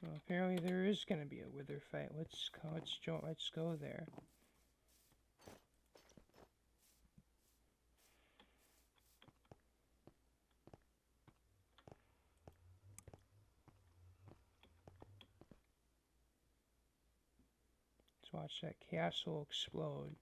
Well, apparently there is going to be a wither fight. Let's go there. Let's watch that castle explode.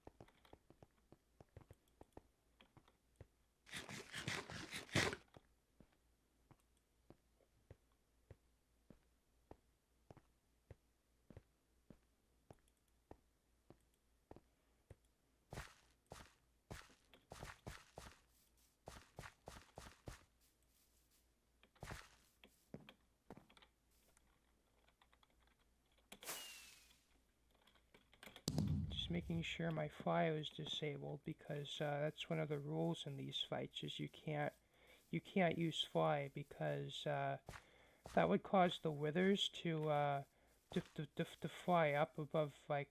Making sure my fly is disabled, because that's one of the rules in these fights, is you can't use fly, because that would cause the withers to fly up above, like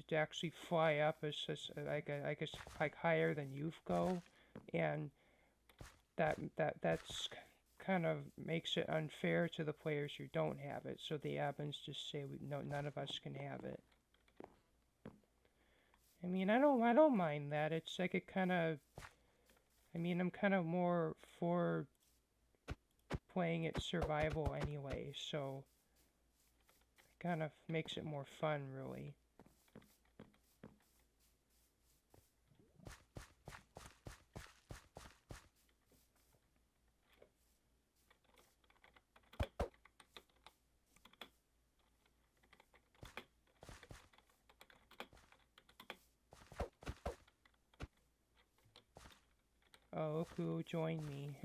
to actually fly up as I guess like higher than you go, and that's kind of makes it unfair to the players who don't have it. So the admins just say none of us can have it. I mean, I don't mind that. It's like it kind of, I mean, I'm kind of more for playing it survival anyway, so it kind of makes it more fun, really. Oh, Oku joined me.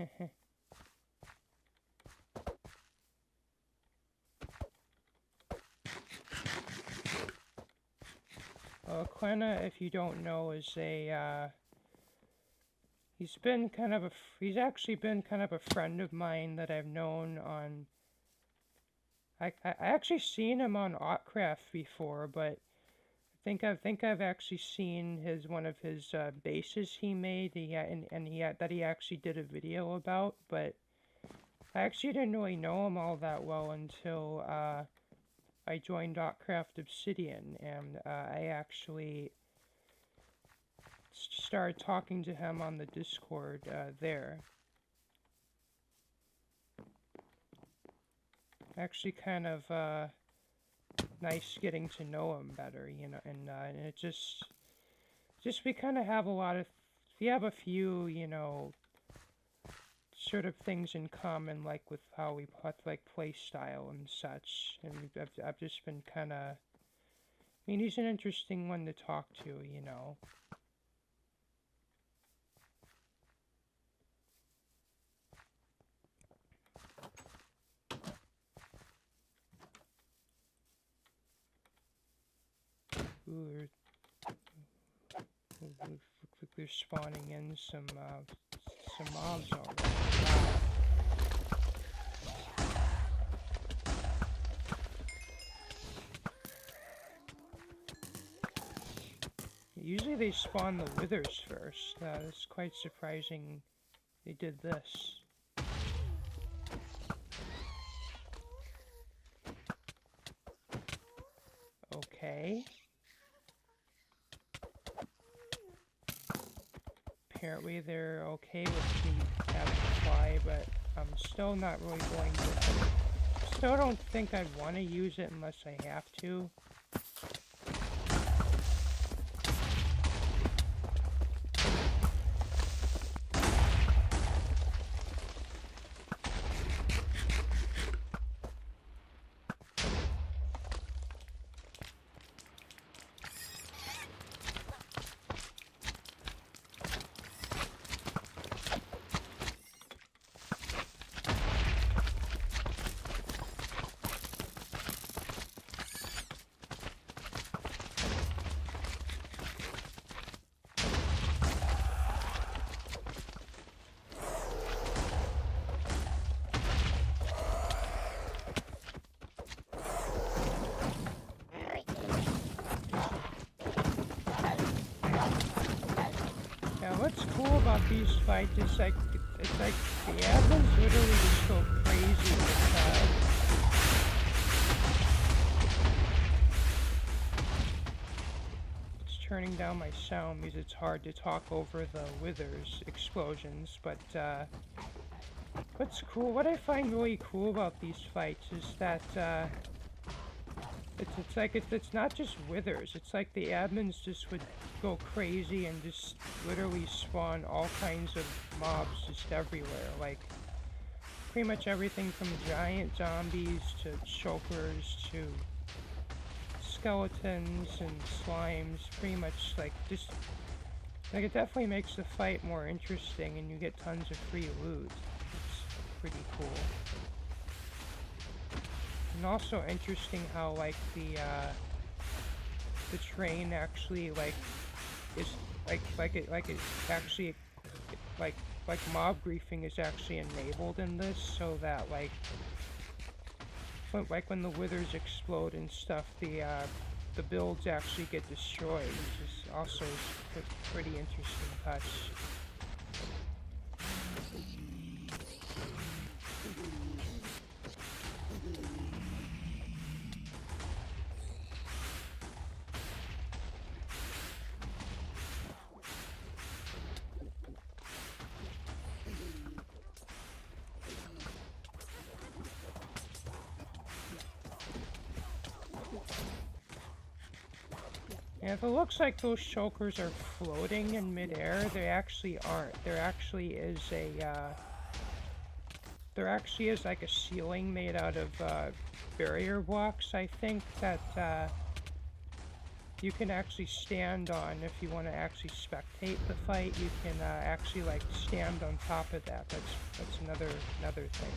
Klena, if you don't know, is a, he's actually been kind of a friend of mine that I've known on, I actually seen him on Otcraft before, but I think I've actually seen one of his bases he made. That he actually did a video about, but I actually didn't really know him all that well until I joined Otcraft Obsidian, and I actually started talking to him on the Discord there. Actually, kind of nice getting to know him better, you know, and it just we kind of have a few, you know, sort of things in common, like with how we play style and such, and I've just been kind of, I mean, he's an interesting one to talk to, you know. Ooh, looks like they're spawning in some mobs already. Wow. Usually they spawn the withers first. It's quite surprising they did this. Okay. Apparently they're okay with me having to fly, but I'm still not really going to. Still don't think I'd want to use it unless I have to. What's cool about these fights is like, it's like the admins literally just go crazy with turning down my sound because it's hard to talk over the withers explosions, but what's cool, what I find really cool about these fights is that it's not just withers, it's like the admins just would go crazy and just literally spawn all kinds of mobs just everywhere, like pretty much everything from giant zombies to chokers to skeletons and slimes, pretty much like just like it definitely makes the fight more interesting and you get tons of free loot. It's pretty cool. And also interesting how like the train actually like is like it actually like mob griefing is actually enabled in this, so that like when the withers explode and stuff, the builds actually get destroyed, which is also a pretty interesting touch. And if it looks like those chokers are floating in midair, they actually aren't. There actually is like a ceiling made out of barrier blocks, I think, that you can actually stand on if you want to actually spectate the fight. You can actually like stand on top of that. That's another thing.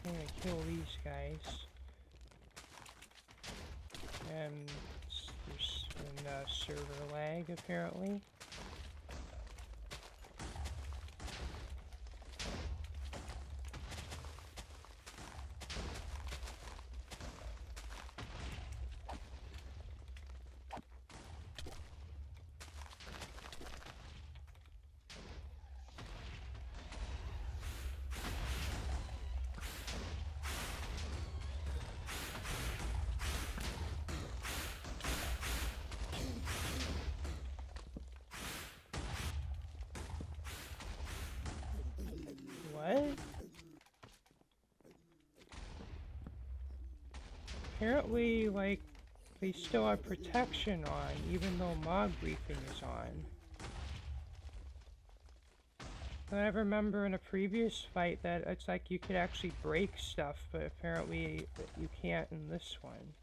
I'm gonna kill these guys. And there's been server lag apparently. What? Apparently, like, they still have protection on, even though mob briefing is on. But I remember in a previous fight that it's like you could actually break stuff, but apparently you can't in this one.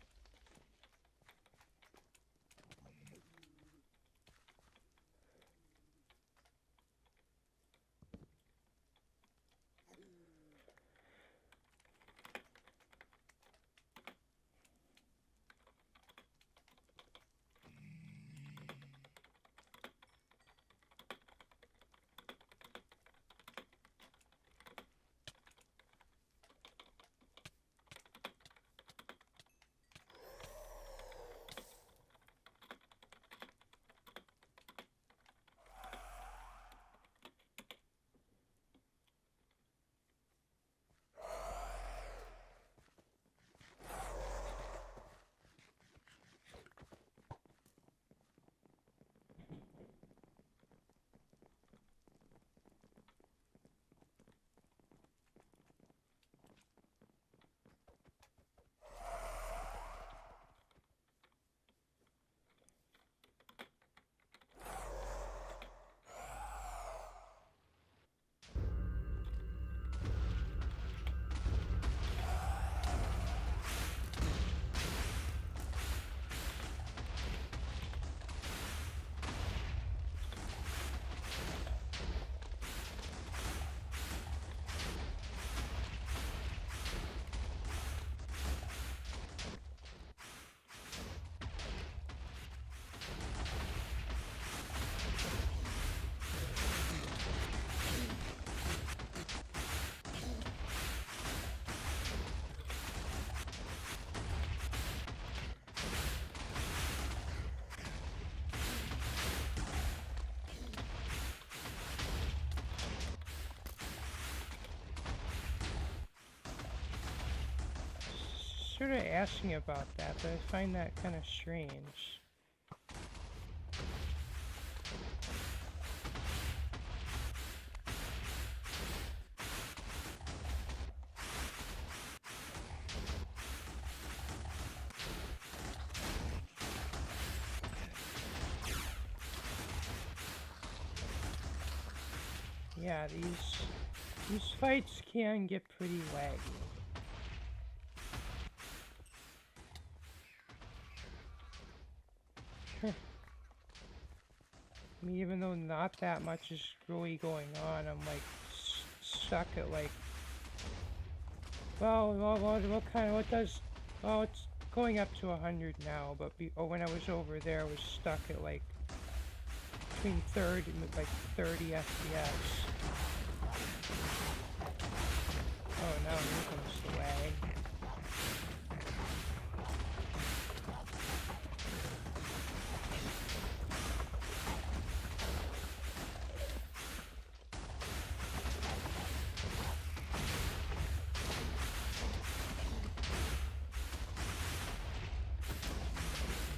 sort of asking about that, but I find that kind of strange. Yeah, these fights can get pretty laggy. I mean, even though not that much is really going on, I'm like stuck at like, well, it's going up to 100 now, but when I was over there, I was stuck at like between 30 FPS. Oh, now here comes the lag.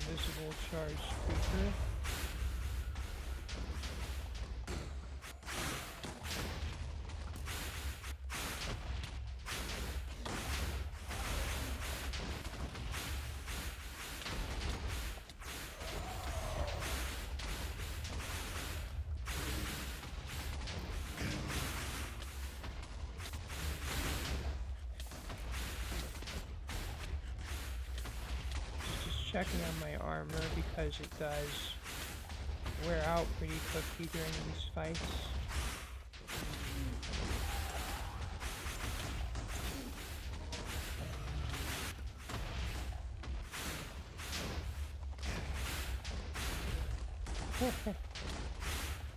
Invisible charged creature. Checking on my armor because it does wear out pretty quickly during these fights.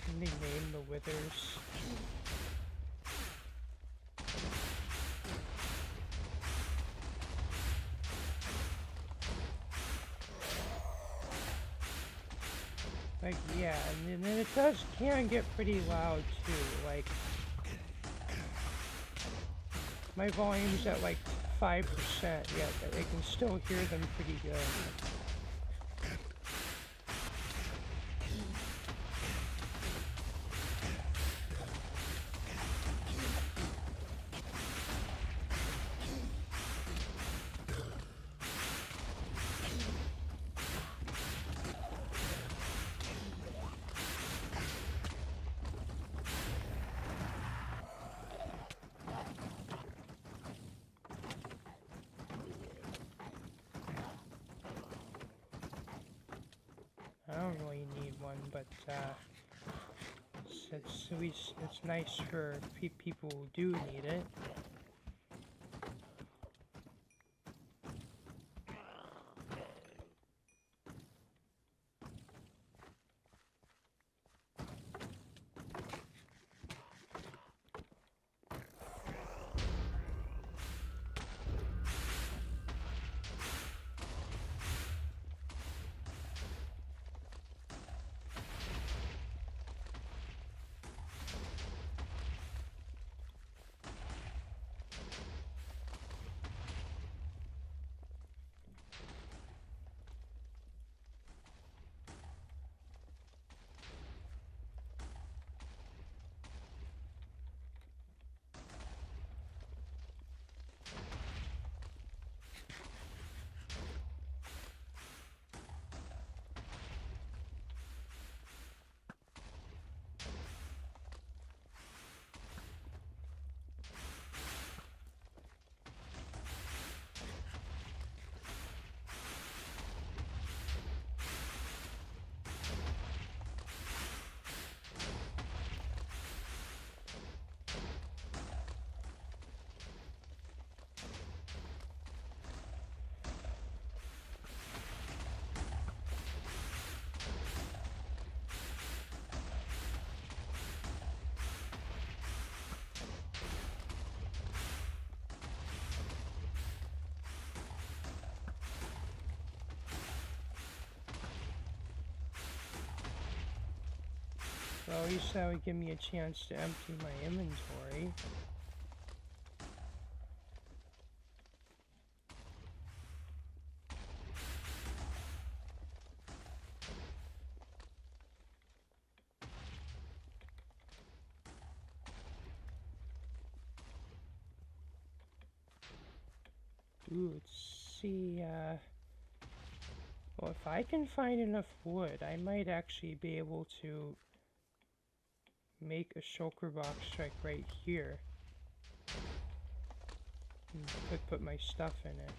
And they name the withers. Like, yeah, and then it can get pretty loud too. Like, my volume's at like 5%, yet I can still hear them pretty good. I don't really need one, but it's nice for people who do need it. Well, at least that would give me a chance to empty my inventory. Ooh, let's see, well, if I can find enough wood, I might actually be able to make a shulker box like right here. And could put my stuff in it.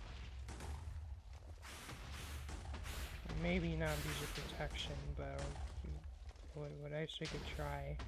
Maybe not use a protection, but what I actually could try.